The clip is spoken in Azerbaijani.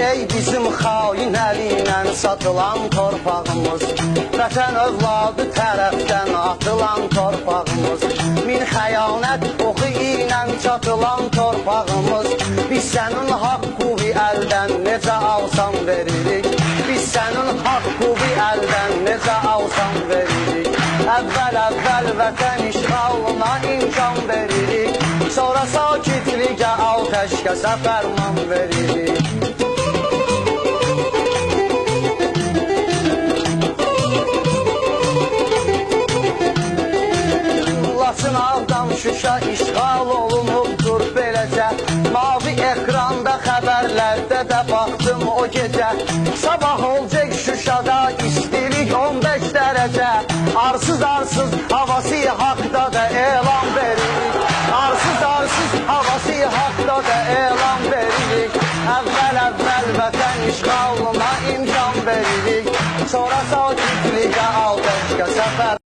Ey bizim xain əlinlə satılan torpağımız, vətən övladı tərəfdən atılan torpağımız, min xəyanət oxu ilə çatılan torpağımız, biz sənin haqqı əldən necə alsan veririk, biz sənin haqqı əldən necə alsan veririk. Əvvəl vətən işğalına imkan veririk, sonra sakitlikə atəşkəsə fərman veririk. Ağdam Şuşa işğal olunubdur beləcə, mavi ekranda xəbərlərdə də baxdım o gecə. Sabah olacaq Şuşada istilik 15 dərəcə, arsız havası haqda da elan veririk, arsız havası haqda da elan veririk. Əvvəl vətən işğalına imkan veririk, sonra sakitlikə atəşkəsə fərman.